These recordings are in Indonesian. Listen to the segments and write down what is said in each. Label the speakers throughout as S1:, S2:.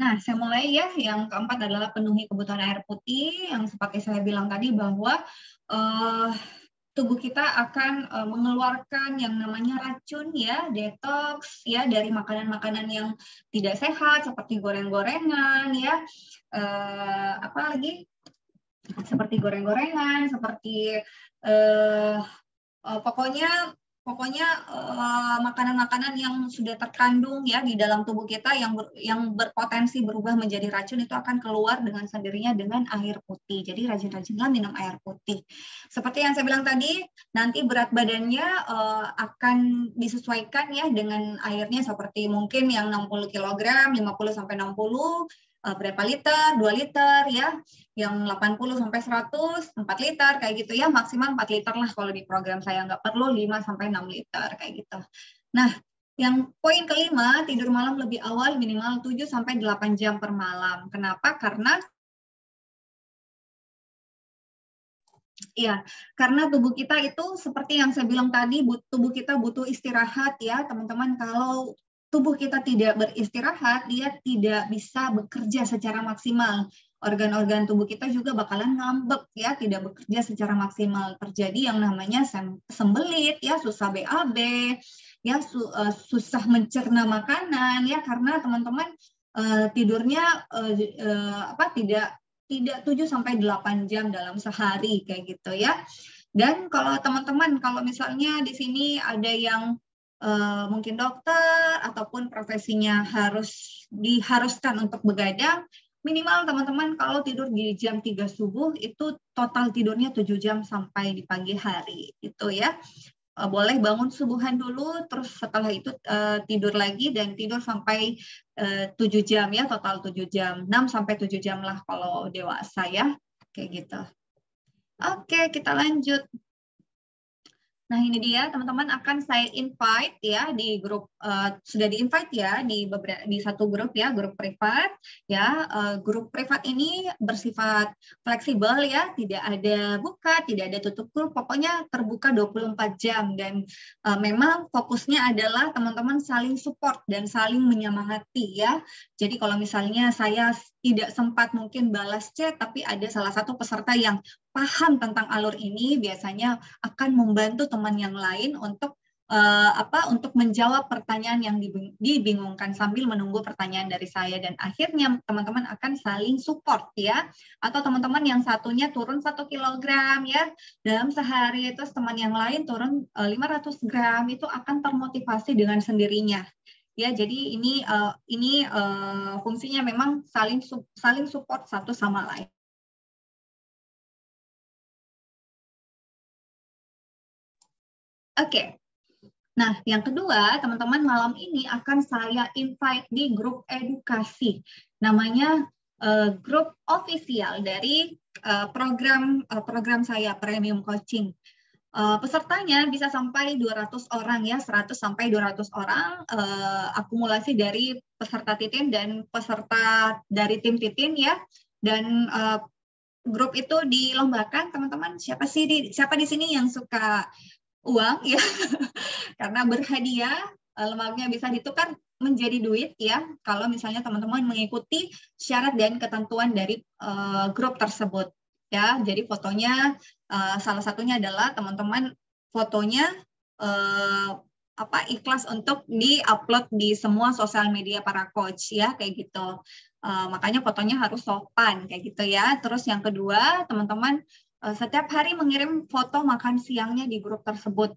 S1: Nah, saya mulai ya. Yang keempat adalah penuhi kebutuhan air putih, yang seperti saya bilang tadi bahwa tubuh kita akan mengeluarkan yang namanya racun ya, detox ya dari makanan-makanan yang tidak sehat seperti goreng-gorengan ya, apa lagi? Seperti goreng-gorengan, seperti pokoknya makanan-makanan yang sudah terkandung ya di dalam tubuh kita yang berpotensi berubah menjadi racun itu akan keluar dengan sendirinya dengan air putih. Jadi rajin-rajinlah minum air putih. Seperti yang saya bilang tadi, nanti berat badannya akan disesuaikan ya dengan airnya, seperti mungkin yang 60 kg, 50 sampai 60 berapa liter, 2 liter ya, yang 80 sampai 100, 4 liter kayak gitu ya, maksimal 4 liter lah kalau di program saya, nggak perlu 5 sampai 6 liter kayak gitu. Nah, yang poin kelima, tidur malam lebih awal minimal 7 sampai 8 jam per malam. Kenapa? Karena tubuh kita itu seperti yang saya bilang tadi, tubuh kita butuh istirahat ya, teman-teman. Kalau tubuh kita tidak beristirahat, dia tidak bisa bekerja secara maksimal. Organ-organ tubuh kita juga bakalan ngambek ya, tidak bekerja secara maksimal. Terjadi yang namanya sembelit ya, susah BAB, ya susah mencerna makanan ya, karena teman-teman tidurnya tidak 7 sampai 8 jam dalam sehari kayak gitu ya. Dan kalau teman-teman, kalau misalnya di sini ada yang mungkin dokter ataupun profesinya diharuskan untuk begadang, minimal teman-teman kalau tidur di jam 3 subuh itu total tidurnya 7 jam sampai di pagi hari itu ya. Boleh bangun subuhan dulu, terus setelah itu tidur lagi dan tidur sampai 7 jam ya, total 7 jam, 6 sampai 7 jam lah kalau dewasa ya, kayak gitu. Oke, kita lanjut. Nah, ini dia teman-teman akan saya invite ya di grup, sudah di-invite ya di satu grup ya, grup privat ya. Grup privat ini bersifat fleksibel ya, tidak ada buka, tidak ada tutup grup, pokoknya terbuka 24 jam dan memang fokusnya adalah teman-teman saling support dan saling menyemangati ya. Jadi kalau misalnya saya tidak sempat mungkin balas chat, tapi ada salah satu peserta yang paham tentang alur ini, biasanya akan membantu teman yang lain untuk untuk menjawab pertanyaan yang dibingungkan sambil menunggu pertanyaan dari saya, dan akhirnya teman-teman akan saling support ya. Atau teman-teman yang satunya turun 1 kilogram ya dalam sehari, terus teman yang lain turun 500 gram, itu akan termotivasi dengan sendirinya. Ya, jadi ini fungsinya memang saling support satu sama lain. Oke. Nah, yang kedua, teman-teman, malam ini akan saya invite di grup edukasi. Namanya grup official dari program saya, Premium Coaching. Pesertanya bisa sampai 200 orang ya, 100 sampai 200 orang, akumulasi dari peserta Titin dan peserta dari tim Titin ya. Dan grup itu dilombakan, teman-teman. Siapa di sini yang suka uang ya? Karena berhadiah, lembaga bisa ditukar menjadi duit ya, kalau misalnya teman-teman mengikuti syarat dan ketentuan dari grup tersebut ya. Jadi fotonya salah satunya adalah teman-teman fotonya ikhlas untuk di-upload di semua sosial media para coach ya, kayak gitu. Makanya fotonya harus sopan kayak gitu ya. Terus yang kedua, teman-teman setiap hari mengirim foto makan siangnya di grup tersebut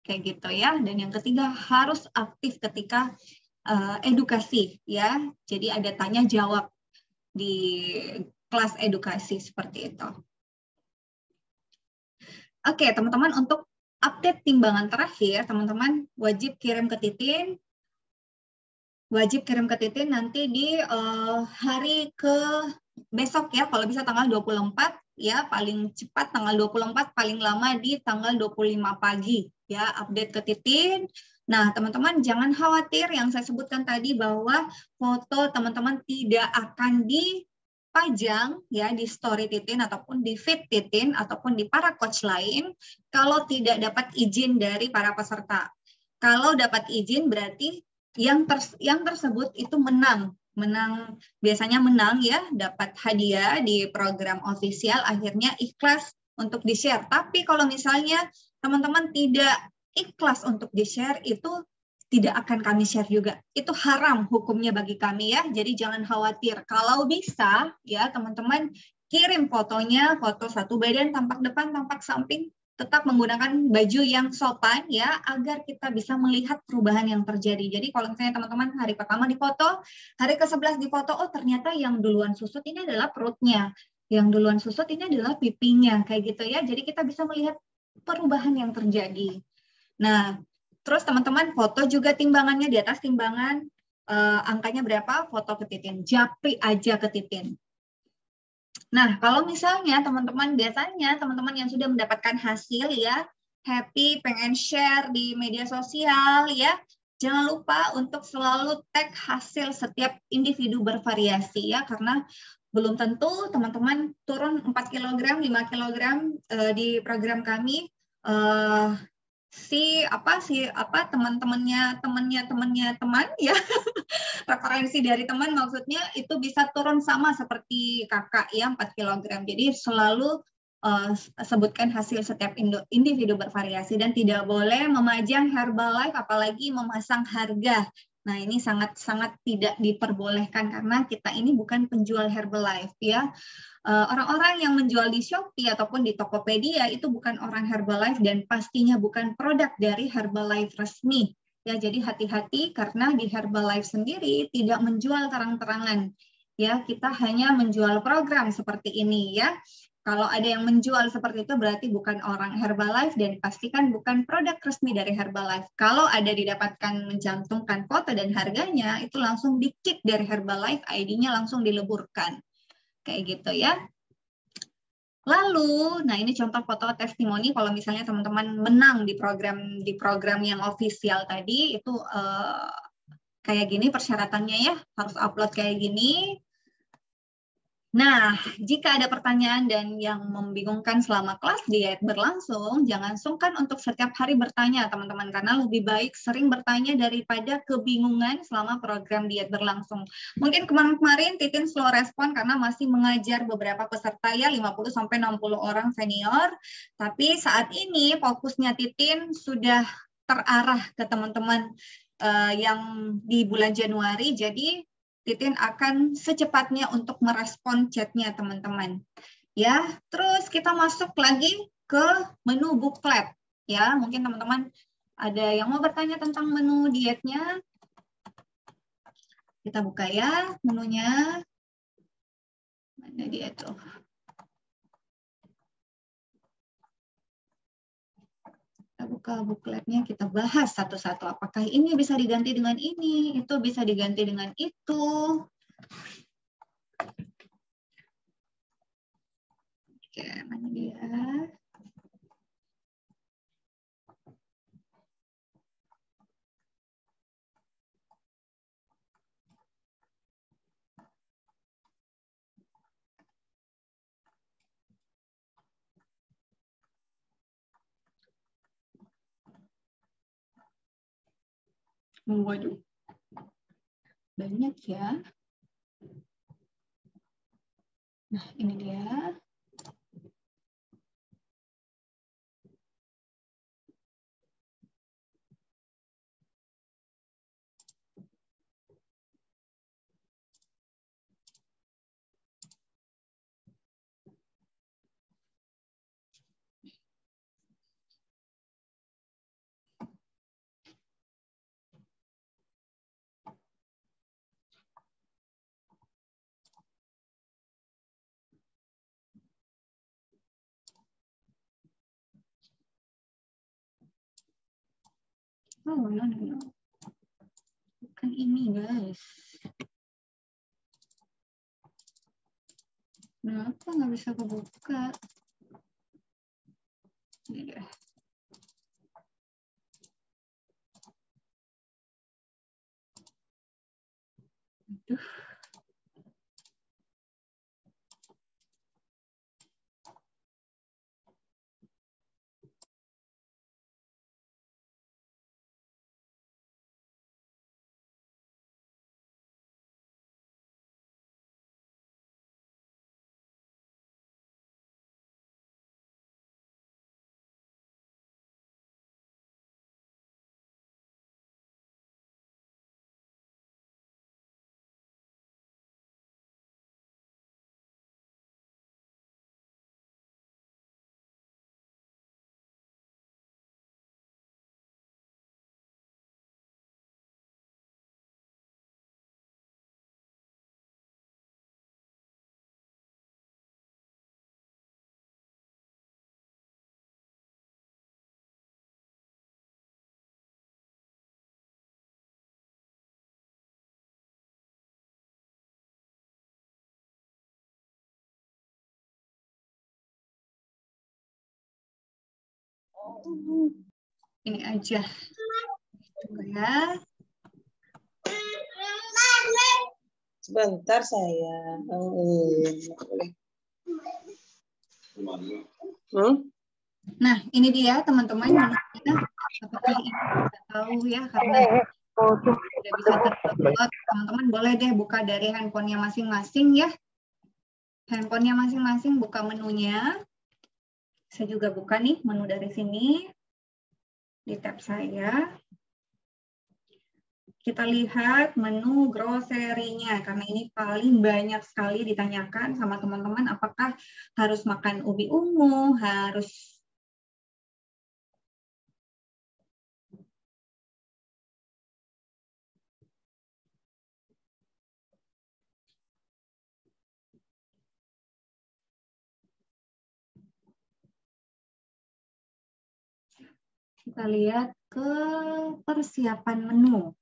S1: kayak gitu ya. Dan yang ketiga, harus aktif ketika edukasi ya. Jadi ada tanya jawab di kelas edukasi seperti itu. Oke, teman-teman, untuk update timbangan terakhir, teman-teman wajib kirim ke Titin. Nanti di hari ke besok ya, kalau bisa tanggal 24 ya, paling cepat tanggal 24, paling lama di tanggal 25 pagi ya, update ke Titin. Nah, teman-teman jangan khawatir yang saya sebutkan tadi bahwa foto teman-teman tidak akan dipajang ya di story Titin ataupun di feed Titin ataupun di para coach lain kalau tidak dapat izin dari para peserta. Kalau dapat izin berarti yang tersebut itu menang menang, biasanya menang ya, dapat hadiah di program official, akhirnya ikhlas untuk di-share. Tapi kalau misalnya teman-teman tidak ikhlas untuk di-share, itu tidak akan kami share juga. Itu haram hukumnya bagi kami ya. Jadi jangan khawatir. Kalau bisa ya teman-teman kirim fotonya, foto satu badan, tampak depan, tampak samping, tetap menggunakan baju yang sopan ya, agar kita bisa melihat perubahan yang terjadi. Jadi kalau misalnya teman-teman hari pertama difoto, hari ke-11 difoto, oh ternyata yang duluan susut ini adalah perutnya, yang duluan susut ini adalah pipinya, kayak gitu ya. Jadi kita bisa melihat perubahan yang terjadi. Nah, terus teman-teman foto juga timbangannya di atas timbangan, angkanya berapa, foto ke titin, japri aja ke titin. Nah, kalau misalnya teman-teman, biasanya teman-teman yang sudah mendapatkan hasil ya, happy, pengen share di media sosial ya, jangan lupa untuk selalu tag hasil setiap individu bervariasi ya, karena belum tentu teman-teman turun 4 kg, 5 kg di program kami, temannya teman ya, referensi dari teman maksudnya itu bisa turun sama seperti kakak ya 4 kg. Jadi selalu sebutkan hasil setiap individu bervariasi dan tidak boleh memajang Herbalife apalagi memasang harga. Nah, ini sangat-sangat tidak diperbolehkan karena kita ini bukan penjual Herbalife ya. Orang-orang yang menjual di Shopee ataupun di Tokopedia itu bukan orang Herbalife dan pastinya bukan produk dari Herbalife resmi. Ya, jadi hati-hati karena di Herbalife sendiri tidak menjual terang-terangan. Ya, kita hanya menjual program seperti ini ya. Kalau ada yang menjual seperti itu berarti bukan orang Herbalife dan pastikan bukan produk resmi dari Herbalife. Kalau ada didapatkan mencantumkan foto dan harganya, itu langsung di-kick dari Herbalife, ID-nya langsung dileburkan. Kayak gitu ya. Lalu, nah ini contoh foto testimoni kalau misalnya teman-teman menang di program yang official tadi itu kayak gini persyaratannya ya, harus upload kayak gini. Nah, jika ada pertanyaan dan yang membingungkan selama kelas diet berlangsung, jangan sungkan untuk setiap hari bertanya, teman-teman, karena lebih baik sering bertanya daripada kebingungan selama program diet berlangsung. Mungkin kemarin-kemarin Titin slow respon karena masih mengajar beberapa peserta ya, 50-60 orang senior, tapi saat ini fokusnya Titin sudah terarah ke teman-teman yang di bulan Januari, jadi Titin akan secepatnya untuk merespon chatnya teman-teman. Ya, terus kita masuk lagi ke menu booklet. Ya, mungkin teman-teman ada yang mau bertanya tentang menu dietnya. Kita buka ya menunya. Mana dia tuh? Kita buka bookletnya, kita bahas satu-satu. Apakah ini bisa diganti dengan ini, itu bisa diganti dengan itu. Oke, mana dia? Waduh, banyak ya. Nah, ini dia. Oh, no. Bukan ini, guys. Kenapa nggak bisa kebuka? Ini dia. Aduh. Ini aja. Ya.
S2: Sebentar sayang.
S1: Nah, ini dia teman-teman. Apakah ini kita tahu ya, karena tidak bisa terdownload. Teman-teman boleh deh buka dari handphonenya masing-masing ya. Handphonenya masing-masing, buka menunya. Saya juga buka nih menu dari sini. Di tab saya. Kita lihat menu grocery-nya, karena ini paling banyak sekali ditanyakan sama teman-teman, apakah harus makan ubi ungu, harus kita lihat ke persiapan menu.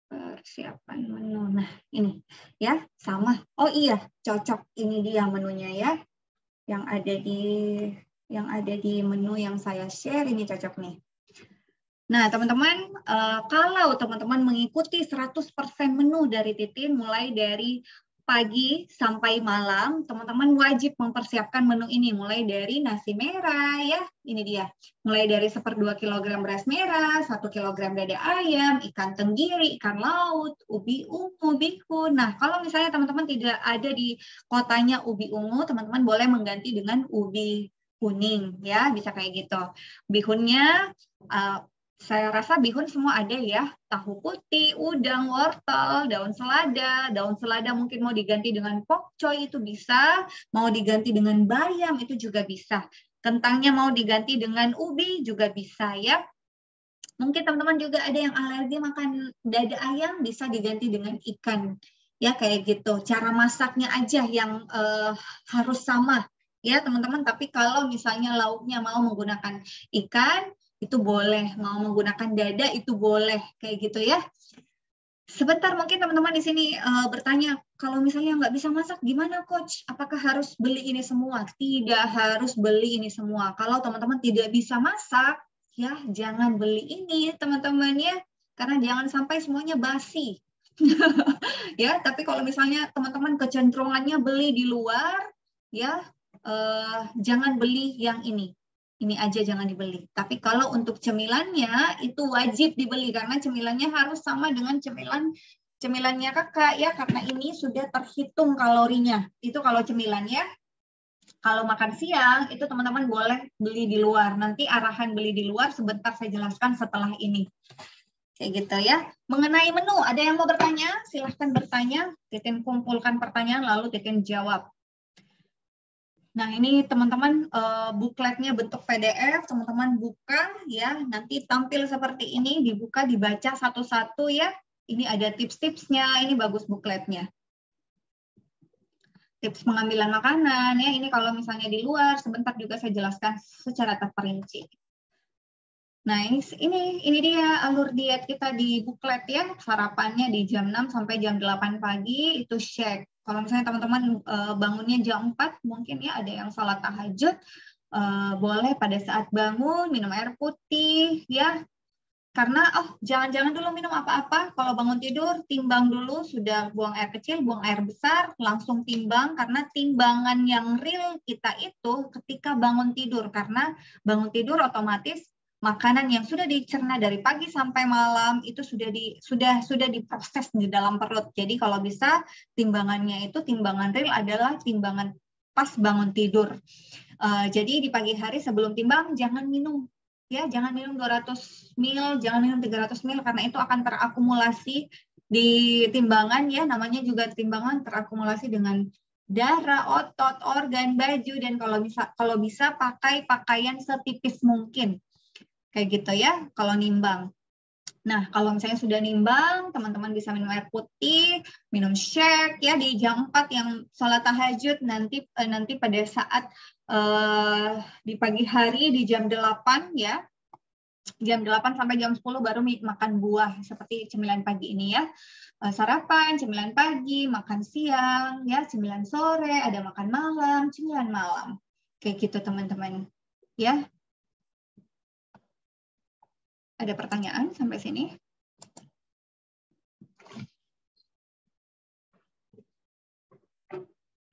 S1: Persiapan menu. Nah, ini ya, sama. Oh iya, cocok. Ini dia menunya ya. Yang ada di menu yang saya share ini cocok nih. Nah, teman-teman, kalau teman-teman mengikuti 100% menu dari Titin, mulai dari pagi sampai malam, teman-teman wajib mempersiapkan menu ini, mulai dari nasi merah, ya, ini dia. Mulai dari 1/2 kilogram beras merah, 1 kilogram dada ayam, ikan tenggiri, ikan laut, ubi ungu, bihun. Nah, kalau misalnya teman-teman tidak ada di kotanya ubi ungu, teman-teman boleh mengganti dengan ubi kuning, ya, bisa kayak gitu. Bihunnya, saya rasa bihun semua ada ya, tahu putih, udang, wortel, daun selada mungkin mau diganti dengan pokcoy itu bisa, mau diganti dengan bayam itu juga bisa, kentangnya mau diganti dengan ubi juga bisa ya. Mungkin teman-teman juga ada yang alergi makan dada ayam, bisa diganti dengan ikan ya, kayak gitu. Cara masaknya aja yang harus sama ya teman-teman, tapi kalau misalnya lauknya mau menggunakan ikan, itu boleh, mau menggunakan dada itu boleh, kayak gitu ya. Sebentar, mungkin teman-teman di sini bertanya, kalau misalnya nggak bisa masak, gimana coach? Apakah harus beli ini semua? Tidak harus beli ini semua. Kalau teman-teman tidak bisa masak, ya jangan beli ini teman-teman ya, karena jangan sampai semuanya basi. Ya, tapi kalau misalnya teman-teman kecenderungannya beli di luar, ya jangan beli yang ini. Ini aja jangan dibeli. Tapi kalau untuk cemilannya itu wajib dibeli karena cemilannya harus sama dengan cemilannya kakak ya, karena ini sudah terhitung kalorinya. Itu kalau cemilannya. Kalau makan siang itu teman-teman boleh beli di luar. Nanti arahan beli di luar sebentar saya jelaskan setelah ini. Kayak gitu ya. Mengenai menu, ada yang mau bertanya? Silahkan bertanya. Titin kumpulkan pertanyaan lalu Titin jawab. Nah, ini teman-teman bukletnya bentuk PDF, teman-teman buka ya, nanti tampil seperti ini, dibuka, dibaca satu-satu ya. Ini ada tips-tipsnya, ini bagus bukletnya. Tips pengambilan makanan ya, ini kalau misalnya di luar, sebentar juga saya jelaskan secara terperinci. Nah, ini dia alur diet kita di buklet ya, sarapannya di jam 6 sampai jam 8 pagi, itu shake. Kalau misalnya teman-teman bangunnya jam 4, mungkin ya ada yang sholat tahajud, boleh pada saat bangun minum air putih ya. Karena jangan-jangan dulu minum apa-apa, kalau bangun tidur timbang dulu, sudah buang air kecil, buang air besar, langsung timbang, karena timbangan yang real kita itu ketika bangun tidur, karena bangun tidur otomatis makanan yang sudah dicerna dari pagi sampai malam itu sudah diproses di dalam perut. Jadi kalau bisa timbangannya itu timbangan real adalah timbangan pas bangun tidur. Jadi di pagi hari sebelum timbang jangan minum. Ya, jangan minum 200 ml, jangan minum 300 ml karena itu akan terakumulasi di timbangan ya, namanya juga timbangan terakumulasi dengan darah, otot, organ, baju, dan kalau bisa pakai pakaian setipis mungkin. Kayak gitu ya, kalau nimbang. Nah, kalau misalnya sudah nimbang, teman-teman bisa minum air putih, minum shake ya di jam 4 yang sholat tahajud, nanti pada saat di pagi hari di jam 8 ya. Jam 8 sampai jam 10 baru makan buah seperti cemilan pagi ini ya. Sarapan, cemilan pagi, makan siang, ya, cemilan sore, ada makan malam, cemilan malam. Kayak gitu teman-teman. Ya. Ada pertanyaan sampai sini?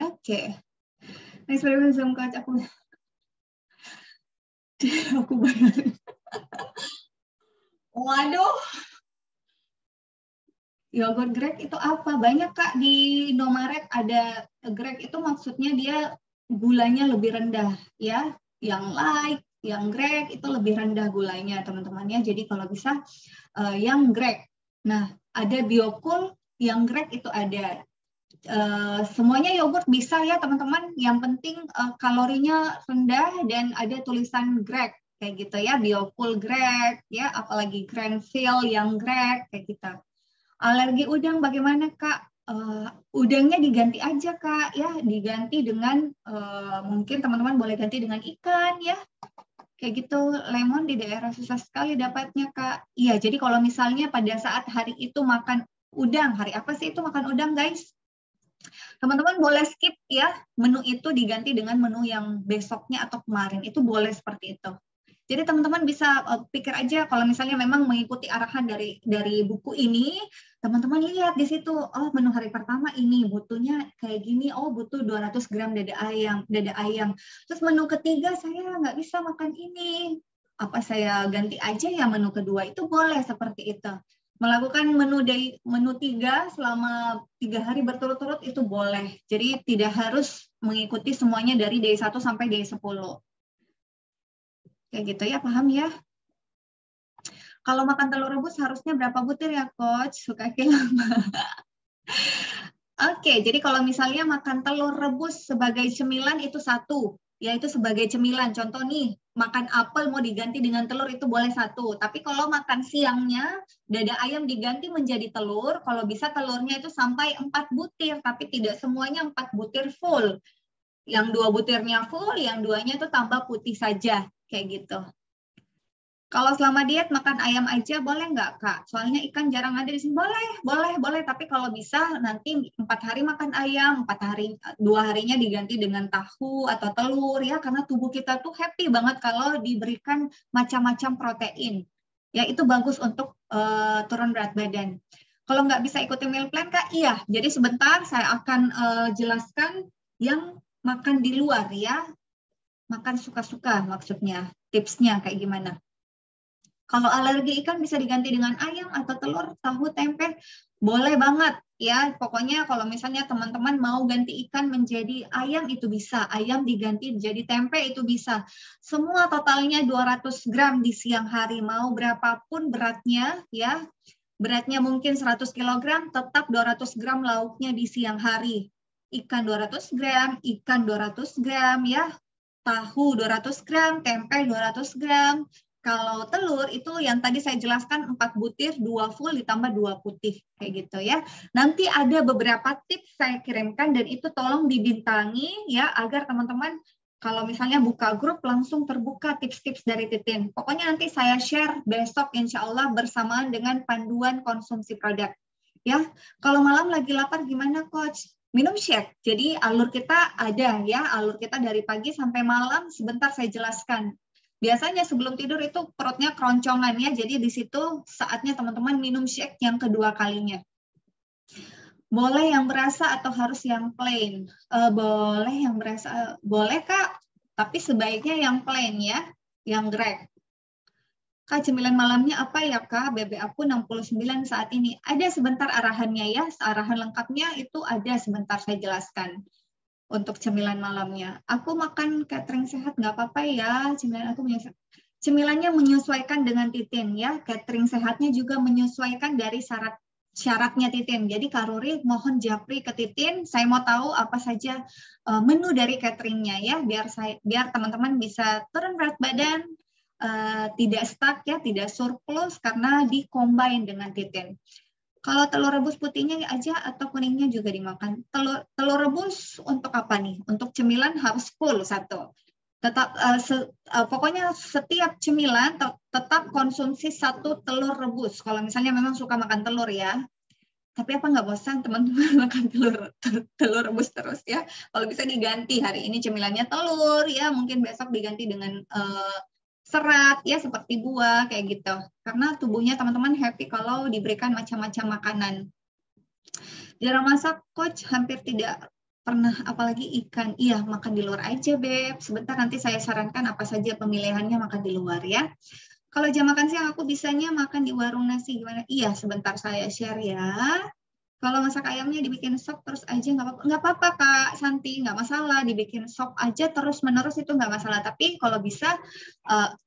S1: Oke. Next Zoom coach aku bayar. Waduh. Yogurt Grek itu apa? Banyak Kak di Indomaret ada Grek itu maksudnya dia gulanya lebih rendah ya. Yang light, yang Grek itu lebih rendah gulanya teman-temannya. Jadi kalau bisa yang Grek. Nah, ada Biocool yang Grek itu ada. Semuanya yogurt bisa ya teman-teman. Yang penting kalorinya rendah dan ada tulisan Grek kayak gitu ya. Biocool Grek ya, apalagi Grandfill yang Grek kayak gitu. Alergi udang bagaimana Kak? Udangnya diganti aja Kak ya, diganti dengan mungkin teman-teman boleh ganti dengan ikan ya. Kayak gitu, lemon di daerah susah sekali dapatnya Kak. Iya, jadi kalau misalnya pada saat hari itu makan udang, hari apa sih itu makan udang guys? Teman-teman boleh skip ya, menu itu diganti dengan menu yang besoknya atau kemarin, itu boleh seperti itu. Jadi teman-teman bisa pikir aja kalau misalnya memang mengikuti arahan dari buku ini, teman-teman lihat di situ, oh menu hari pertama ini butuhnya kayak gini, oh butuh 200 gram dada ayam. Terus menu ketiga saya nggak bisa makan ini, apa saya ganti aja ya menu kedua, itu boleh seperti itu. Melakukan menu 3 selama 3 hari berturut-turut itu boleh. Jadi tidak harus mengikuti semuanya dari day 1 sampai day 10. Kayak gitu ya, paham ya? Kalau makan telur rebus harusnya berapa butir ya, Coach? Suka lama. Oke, jadi kalau misalnya makan telur rebus sebagai cemilan itu 1, yaitu sebagai cemilan. Contoh nih, makan apel mau diganti dengan telur itu boleh 1. Tapi kalau makan siangnya, dada ayam diganti menjadi telur, kalau bisa telurnya itu sampai 4 butir, tapi tidak semuanya 4 butir full. Yang 2 butirnya full, yang 2-nya itu tambah putih saja, kayak gitu. Kalau selama diet makan ayam aja boleh nggak Kak? Soalnya ikan jarang ada di sini. Boleh. Tapi kalau bisa nanti 4 hari makan ayam, 2 harinya diganti dengan tahu atau telur ya, karena tubuh kita tuh happy banget kalau diberikan macam-macam protein. Ya itu bagus untuk turun berat badan. Kalau nggak bisa ikuti meal plan Kak, iya. Jadi sebentar saya akan jelaskan yang makan di luar ya. Makan suka-suka maksudnya. Tipsnya kayak gimana? Kalau alergi ikan bisa diganti dengan ayam atau telur, tahu, tempe, boleh banget ya. Pokoknya kalau misalnya teman-teman mau ganti ikan menjadi ayam itu bisa, ayam diganti jadi tempe itu bisa. Semua totalnya 200 gram di siang hari, mau berapapun beratnya ya. Beratnya mungkin 100 kg, tetap 200 gram lauknya di siang hari. Ikan 200 gram, ikan 200 gram ya. Tahu 200 gram, tempe 200 gram. Kalau telur itu yang tadi saya jelaskan 4 butir, 2 full ditambah 2 putih kayak gitu ya. Nanti ada beberapa tips saya kirimkan dan itu tolong dibintangi ya agar teman-teman kalau misalnya buka grup langsung terbuka tips-tips dari Titin. Pokoknya nanti saya share besok insya Allah bersamaan dengan panduan konsumsi produk. Ya, kalau malam lagi lapar gimana Coach? Minum shake. Jadi alur kita ada ya, alur kita dari pagi sampai malam sebentar saya jelaskan. Biasanya sebelum tidur itu perutnya keroncongan ya, jadi di situ saatnya teman-teman minum shake yang kedua kalinya. Boleh yang berasa atau harus yang plain? Boleh yang berasa, boleh Kak, tapi sebaiknya yang plain ya, yang Grek. Kak, cemilan malamnya apa ya Kak? BB aku 69 saat ini. Ada sebentar arahannya ya, arahan lengkapnya itu ada sebentar saya jelaskan. Untuk cemilan malamnya. Aku makan catering sehat nggak apa-apa ya, cemilannya menyesuaikan dengan Titin ya, catering sehatnya juga menyesuaikan dari syaratnya Titin. Jadi Kak Ruri mohon japri ke Titin, saya mau tahu apa saja menu dari cateringnya ya, biar teman-teman bisa turun berat badan, tidak stuck ya, tidak surplus karena di-combine dengan Titin. Kalau telur rebus putihnya aja atau kuningnya juga dimakan. Telur rebus untuk apa nih? Untuk cemilan harus full 1. Pokoknya setiap cemilan tetap konsumsi 1 telur rebus. Kalau misalnya memang suka makan telur ya. Tapi apa nggak bosan teman-teman makan telur rebus terus ya? Kalau bisa diganti, hari ini cemilannya telur ya, mungkin besok diganti dengan serat ya, seperti buah kayak gitu. Karena tubuhnya teman-teman happy kalau diberikan macam-macam makanan. Jarang masak, coach, hampir tidak pernah, apalagi ikan. Iya, makan di luar aja, Beb. Sebentar nanti saya sarankan apa saja pemilihannya makan di luar ya. Kalau jam makan siang aku bisanya makan di warung nasi, gimana? Iya, sebentar saya share ya. Kalau masak ayamnya dibikin sop terus aja nggak apa-apa Kak Santi, nggak masalah dibikin sop aja terus menerus itu nggak masalah. Tapi kalau bisa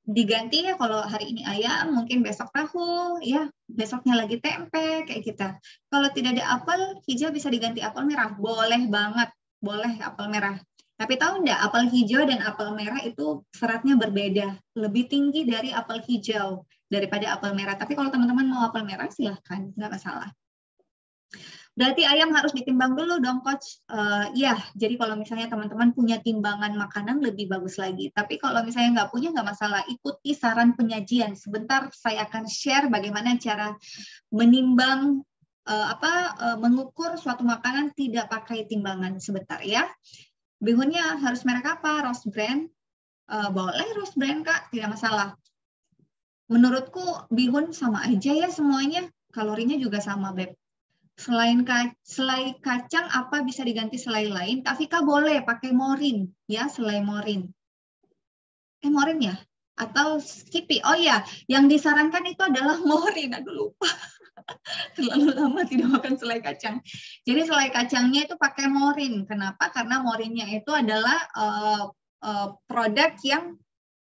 S1: diganti ya, kalau hari ini ayam mungkin besok tahu ya, besoknya lagi tempe kayak gitu. Kalau tidak ada apel hijau bisa diganti apel merah, boleh banget, boleh apel merah. Tapi tahu nggak apel hijau dan apel merah itu seratnya berbeda, lebih tinggi dari apel hijau daripada apel merah. Tapi kalau teman-teman mau apel merah silahkan, nggak masalah. Berarti ayam harus ditimbang dulu dong, Coach. Ya, jadi kalau misalnya teman-teman punya timbangan makanan lebih bagus lagi. Tapi kalau misalnya nggak punya, nggak masalah. Ikuti saran penyajian. Sebentar saya akan share bagaimana cara menimbang, mengukur suatu makanan tidak pakai timbangan. Sebentar ya. Bihunnya harus merek apa? Rose brand? Boleh Rose brand, Kak. Tidak masalah. Menurutku bihun sama aja ya semuanya. Kalorinya juga sama, Beb. Selai kacang apa bisa diganti selai lain? Kak Vika boleh pakai morin ya, selai morin. Morin ya? Atau Skippy? Oh ya, yang disarankan itu adalah morin. Aduh lupa. Terlalu lama tidak makan selai kacang. Jadi selai kacangnya itu pakai morin. Kenapa? Karena morinnya itu adalah produk yang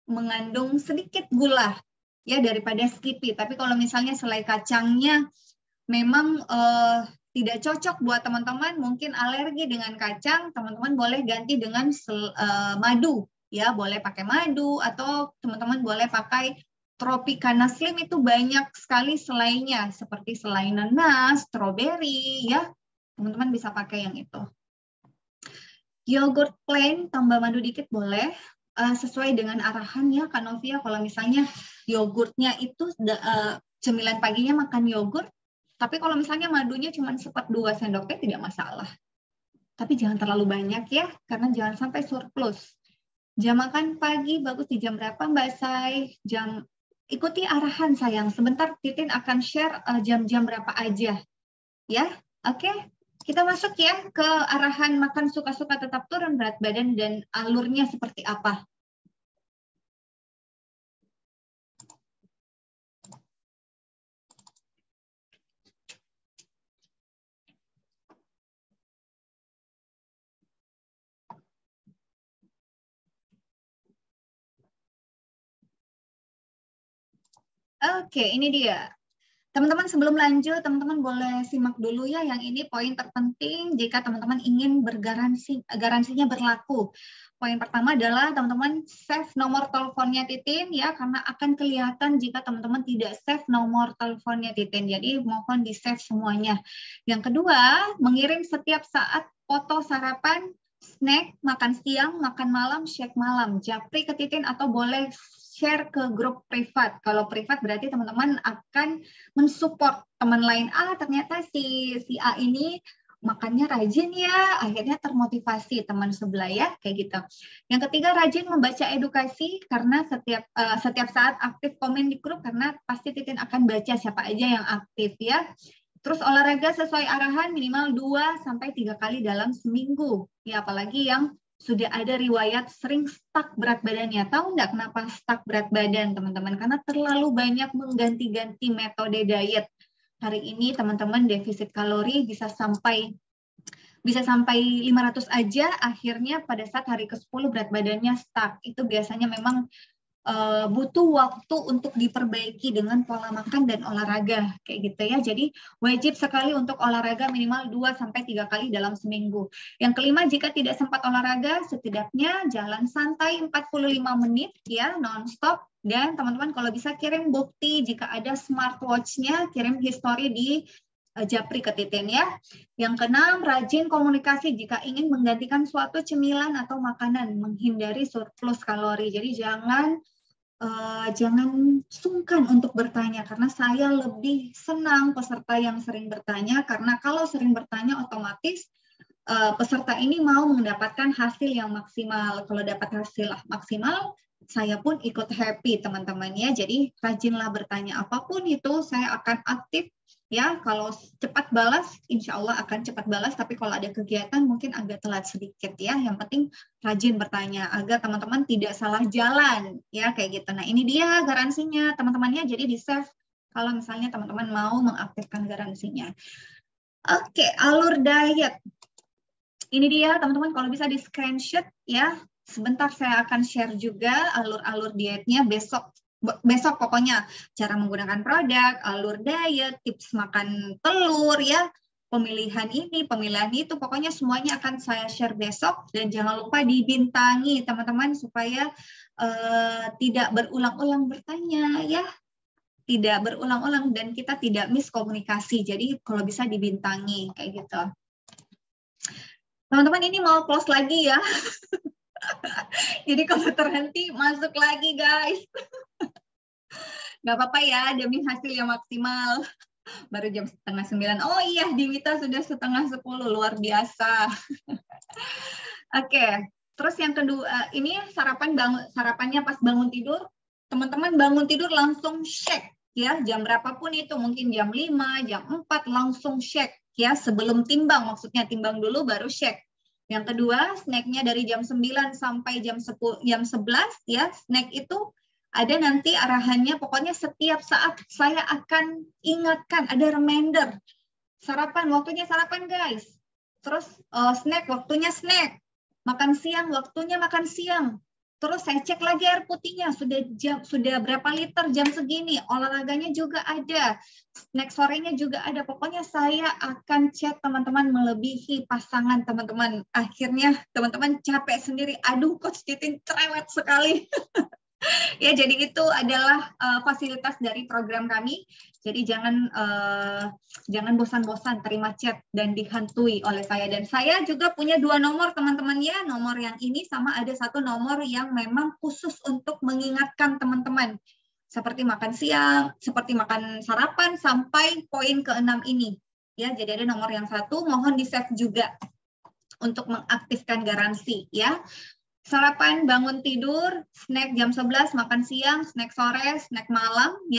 S1: mengandung sedikit gula ya daripada Skippy. Tapi kalau misalnya selai kacangnya memang tidak cocok buat teman-teman, mungkin alergi dengan kacang, teman-teman boleh ganti dengan madu, ya boleh pakai madu atau teman-teman boleh pakai Tropicana Slim, itu banyak sekali selainya seperti selai nanas, stroberi, ya teman-teman bisa pakai yang itu. Yogurt plain tambah madu dikit boleh, sesuai dengan arahan ya Kak Novia. Kalau misalnya yogurtnya itu cemilan paginya makan yogurt, tapi kalau misalnya madunya cuma 1/2 sendok teh tidak masalah. Tapi jangan terlalu banyak ya, karena jangan sampai surplus. Jam makan pagi bagus di jam berapa Mbak Say? Ikuti arahan sayang. Sebentar Titin akan share jam-jam berapa aja. Ya, oke. Kita masuk ya ke arahan makan suka-suka tetap turun berat badan dan alurnya seperti apa. Oke, ini dia. Teman-teman sebelum lanjut, teman-teman boleh simak dulu ya yang ini poin terpenting jika teman-teman ingin garansinya berlaku. Poin pertama adalah teman-teman save nomor teleponnya Titin ya, karena akan kelihatan jika teman-teman tidak save nomor teleponnya Titin. Jadi mohon di-save semuanya. Yang kedua, mengirim setiap saat foto sarapan, snack, makan siang, makan malam, shake malam. Japri ke Titin atau boleh share ke grup privat. Kalau privat berarti teman-teman akan mensupport teman lain. Ternyata si A ini makannya rajin ya, akhirnya termotivasi teman sebelah ya, kayak gitu. Yang ketiga, rajin membaca edukasi karena setiap saat aktif komen di grup, karena pasti Titin akan baca siapa aja yang aktif ya. Terus olahraga sesuai arahan minimal 2-3 kali dalam seminggu. Ya, apalagi yang sudah ada riwayat sering stuck berat badannya. Tahu nggak kenapa stuck berat badan, teman-teman? Karena terlalu banyak mengganti-ganti metode diet. Hari ini teman-teman defisit kalori bisa sampai 500 aja, akhirnya pada saat hari ke-10 berat badannya stuck. Itu biasanya memang butuh waktu untuk diperbaiki dengan pola makan dan olahraga kayak gitu ya. Jadi wajib sekali untuk olahraga minimal 2-3 kali dalam seminggu. Yang kelima, jika tidak sempat olahraga, setidaknya jalan santai 45 menit ya, non-stop. Dan teman-teman kalau bisa kirim bukti jika ada smartwatch-nya, kirim history di japri ke Titin ya. Yang keenam, rajin komunikasi jika ingin menggantikan suatu cemilan atau makanan, menghindari surplus kalori. Jadi jangan sungkan untuk bertanya, karena saya lebih senang peserta yang sering bertanya, karena kalau sering bertanya otomatis peserta ini mau mendapatkan hasil yang maksimal. Kalau dapat hasil maksimal, saya pun ikut happy teman-teman ya. Jadi rajinlah bertanya, apapun itu saya akan aktif ya. Kalau cepat balas, insya Allah akan cepat balas. Tapi kalau ada kegiatan mungkin agak telat sedikit ya. Yang penting rajin bertanya agar teman-teman tidak salah jalan ya, kayak gitu. Nah ini dia garansinya teman-temannya. Jadi di save kalau misalnya teman-teman mau mengaktifkan garansinya. Oke, alur diet. Ini dia teman-teman, kalau bisa di screenshot ya. Sebentar saya akan share juga alur-alur dietnya besok pokoknya, cara menggunakan produk, alur diet, tips makan telur ya, pemilihan ini, pemilihan itu, pokoknya semuanya akan saya share besok. Dan jangan lupa dibintangi teman-teman supaya tidak berulang-ulang bertanya ya, tidak berulang-ulang dan kita tidak miskomunikasi. Jadi kalau bisa dibintangi kayak gitu. Teman-teman ini mau close lagi ya. Jadi kalau terhenti masuk lagi guys. Nggak apa-apa ya, demi hasil yang maksimal. Baru jam 8:30. Oh iya, Dimita sudah 9:30, luar biasa. Oke, terus yang kedua, ini sarapannya pas bangun tidur. Teman-teman bangun tidur langsung shake ya, jam berapapun itu, mungkin jam 5, jam 4 langsung shake ya, sebelum timbang, maksudnya timbang dulu baru shake. Yang kedua, snacknya dari jam 9 sampai jam 11 ya, snack itu ada nanti arahannya, pokoknya setiap saat saya akan ingatkan, ada reminder. Sarapan, waktunya sarapan guys. Terus snack, waktunya snack. Makan siang, waktunya makan siang. Terus saya cek lagi air putihnya, sudah berapa liter jam segini, olahraganya juga ada, snack sorenya juga ada. Pokoknya saya akan cek teman-teman melebihi pasangan teman-teman. Akhirnya teman-teman capek sendiri, aduh Coach Titin cerewet sekali. Ya, jadi itu adalah fasilitas dari program kami. Jadi jangan bosan-bosan terima chat dan dihantui oleh saya. Dan saya juga punya 2 nomor teman-teman ya. Nomor yang ini sama ada 1 nomor yang memang khusus untuk mengingatkan teman-teman. Seperti makan siang, seperti makan sarapan, sampai poin ke-6 ini. Ya, jadi ada nomor yang 1, mohon di-save juga untuk mengaktifkan garansi ya. Sarapan, bangun tidur, snack jam 11, makan siang, snack sore, snack malam.